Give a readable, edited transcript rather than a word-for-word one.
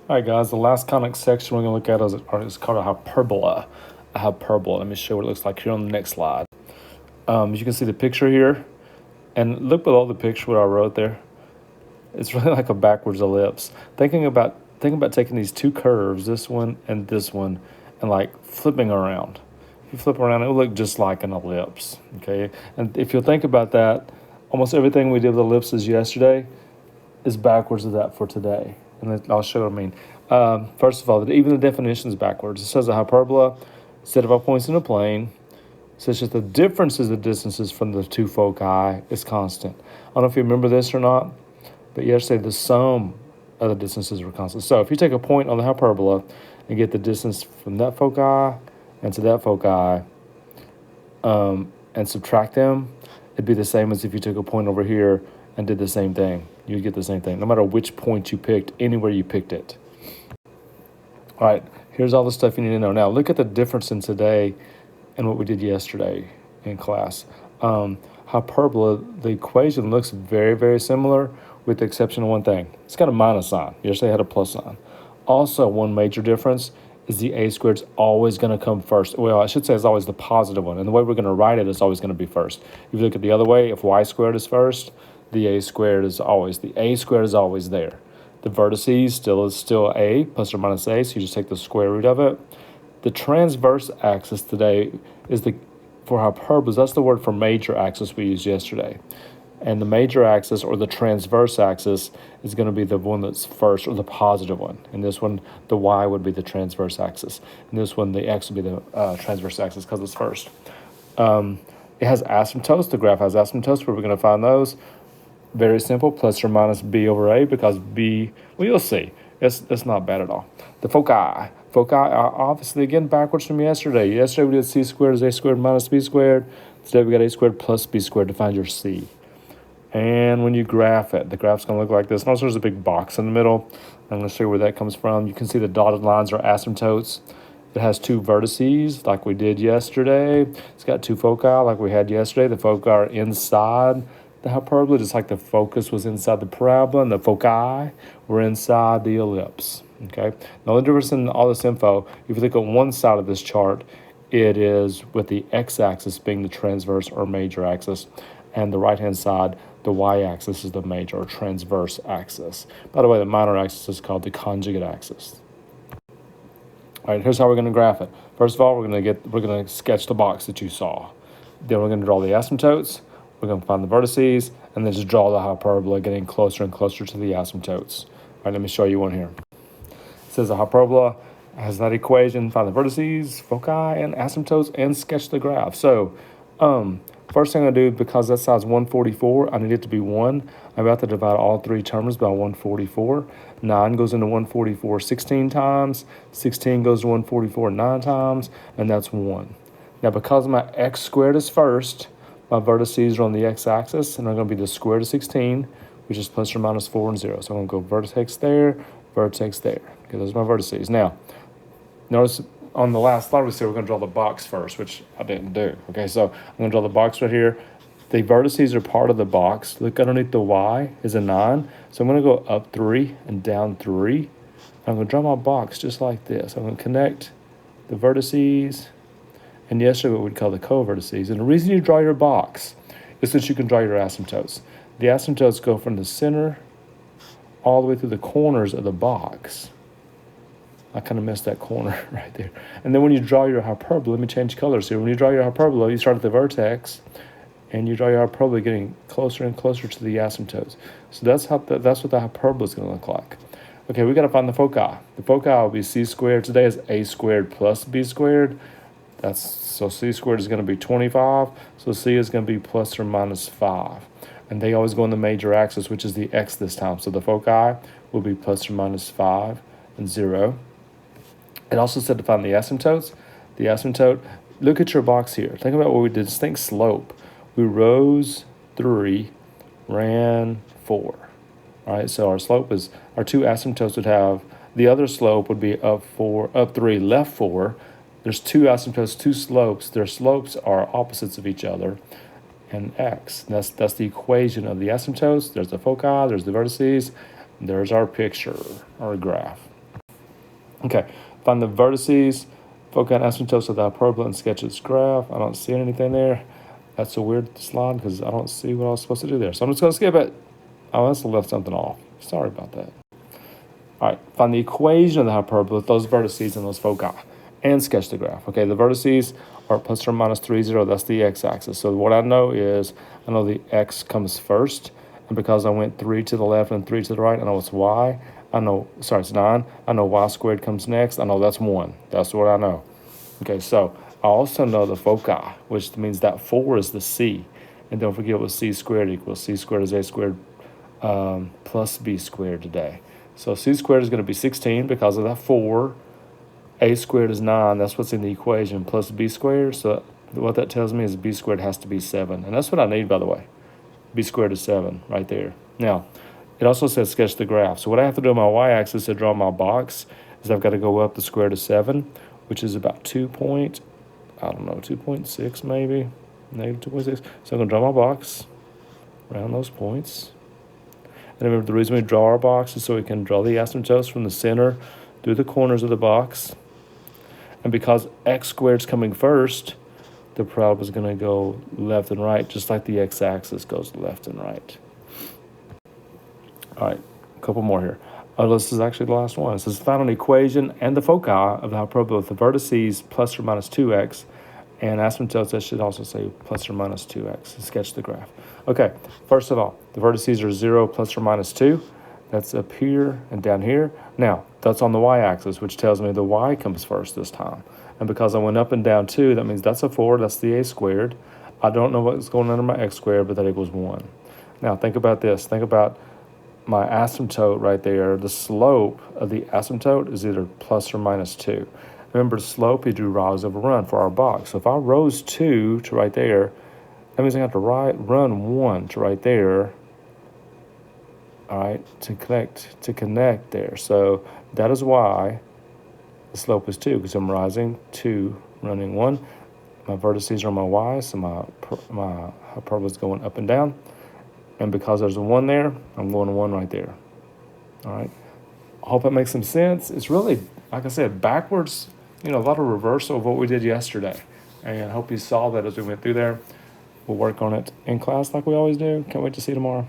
All right, guys, the last conic section we're going to look at is called a hyperbola. A hyperbola. Let me show you what it looks like here on the next slide. As you can see the picture here, and look below the picture what I wrote there. It's really like a backwards ellipse. Thinking about taking these two curves, this one, and like flipping around. If you flip around, it will look just like an ellipse. Okay, and if you'll think about that, almost everything we did with ellipses yesterday is backwards of that for today. And I'll show what I mean. First of all, even the definition is backwards. It says a hyperbola, set of all points in a plane, such that the difference is the distances from the two foci is constant. I don't know if you remember this or not, but yesterday the sum of the distances were constant. So if you take a point on the hyperbola and get the distance from that foci and to that foci and subtract them, it'd be the same as if you took a point over here and did the same thing. You'd get the same thing, no matter which point you picked, anywhere you picked it. All right, here's all the stuff you need to know. Now, look at the difference in today and what we did yesterday in class. Hyperbola, the equation looks very, very similar with the exception of one thing. It's got a minus sign. Yesterday had a plus sign. Also, one major difference is the a squared's always going to come first. Well, I should say it's always the positive one. And the way we're going to write it is always going to be first. If you look at the other way, if y squared is first, the a squared is always there. The vertices is still a plus or minus a, so you just take the square root of it. The transverse axis today is for hyperbolas, that's the word for major axis we used yesterday. And the major axis or the transverse axis is going to be the one that's first, or the positive one. In this one, the y would be the transverse axis. In this one, the x would be the transverse axis because it's first. It has asymptotes. The graph has asymptotes. Where we're going to find those? Very simple, plus or minus b over a, because b, well, you'll see. It's not bad at all. The foci. Foci are obviously, again, backwards from yesterday. Yesterday we did c squared is a squared minus b squared. Today we got a squared plus b squared to find your c. And when you graph it, the graph's going to look like this. Notice there's a big box in the middle. I'm going to show you where that comes from. You can see the dotted lines are asymptotes. It has two vertices like we did yesterday. It's got two foci like we had yesterday. The foci are inside the hyperbola, just like the focus was inside the parabola, and the foci were inside the ellipse. Okay. Now the difference in all this info, if you look at one side of this chart, it is with the x-axis being the transverse or major axis, and the right-hand side, the y-axis is the major or transverse axis. By the way, the minor axis is called the conjugate axis. All right, here's how we're going to graph it. First of all, we're going to sketch the box that you saw. Then we're going to draw the asymptotes. We're going to find the vertices, and then just draw the hyperbola, getting closer and closer to the asymptotes. All right, let me show you one here. It says a hyperbola has that equation, find the vertices, foci, and asymptotes, and sketch the graph. So, first thing I do, because that side's 144, I need it to be 1. I'm about to divide all three terms by 144. 9 goes into 144 16 times. 16 goes to 144 9 times, and that's 1. Now, because my x squared is first, my vertices are on the x-axis, and they're going to be the square root of 16, which is plus or minus 4 and 0. So I'm going to go vertex there, vertex there. Okay, those are my vertices. Now, notice on the last slide we said we're going to draw the box first, which I didn't do. Okay, so I'm going to draw the box right here. The vertices are part of the box. Look underneath the y is a 9. So I'm going to go up 3 and down 3. I'm going to draw my box just like this. I'm going to connect the vertices, and yesterday what we'd call the co-vertices. And the reason you draw your box is so that you can draw your asymptotes. The asymptotes go from the center all the way through the corners of the box. I kind of missed that corner right there. And then when you draw your hyperbola, let me change colors here. When you draw your hyperbola, you start at the vertex, and you draw your hyperbola getting closer and closer to the asymptotes. So that's what the hyperbola is going to look like. Okay, we got to find the foci. The foci will be c squared. Today is a squared plus b squared. So c squared is going to be 25. So c is going to be plus or minus 5. And they always go on the major axis, which is the x this time. So the foci will be plus or minus 5 and 0. It also said to find the asymptotes. The asymptote, look at your box here. Think about what we did. Just think slope. We rose 3, ran 4. All right, so our slope is, our two asymptotes would have, the other slope would be up 3, left 4. There's two asymptotes, two slopes. Their slopes are opposites of each other, and x. That's the equation of the asymptotes. There's the foci, there's the vertices, there's our picture, our graph. Okay, find the vertices, foci and asymptotes of the hyperbola and sketch its graph. I don't see anything there. That's a weird slide because I don't see what I was supposed to do there. So I'm just going to skip it. Oh, I must have left something off. Sorry about that. All right, find the equation of the hyperbola with those vertices and those foci and sketch the graph. Okay, the vertices are plus or minus 3, 0. That's the x-axis. So what I know is I know the x comes first. And because I went 3 to the left and 3 to the right, I know it's y. I know, sorry, it's 9. I know y squared comes next. I know that's 1. That's what I know. Okay, so I also know the foci, which means that 4 is the c. And don't forget what c squared equals. C squared is a squared plus b squared today. So c squared is going to be 16 because of that 4. A squared is 9. That's what's in the equation, plus b squared. So what that tells me is b squared has to be 7. And that's what I need, by the way. B squared is 7 right there. Now, it also says sketch the graph. So what I have to do on my y-axis to draw my box is I've got to go up the square root of 7, which is about 2.6 maybe, negative 2.6. So I'm going to draw my box around those points. And remember, the reason we draw our box is so we can draw the asymptotes from the center through the corners of the box. And because x squared is coming first, the parabola is going to go left and right, just like the x-axis goes left and right. All right, a couple more here. This is actually the last one. It says find an equation and the foci of the hyperbola with the vertices plus or minus 2x, and asymptotes, that should also say plus or minus 2x. Sketch the graph. Okay, first of all, the vertices are 0 plus or minus 2. That's up here and down here. Now, that's on the y-axis, which tells me the y comes first this time. And because I went up and down 2, that means that's a 4. That's the a squared. I don't know what's going under my x squared, but that equals 1. Now, think about this. Think about my asymptote right there. The slope of the asymptote is either plus or minus 2. Remember, slope, you do rise over run for our box. So if I rose 2 to right there, that means I have to run 1 to right there, all right, to connect there. So that is why the slope is 2, because I'm rising 2, running 1. My vertices are on my y, so my hyperbola is going up and down. And because there's a 1 there, I'm going 1 right there. All right. I hope that makes some sense. It's really, like I said, backwards, a lot of reversal of what we did yesterday. And I hope you saw that as we went through there. We'll work on it in class like we always do. Can't wait to see you tomorrow.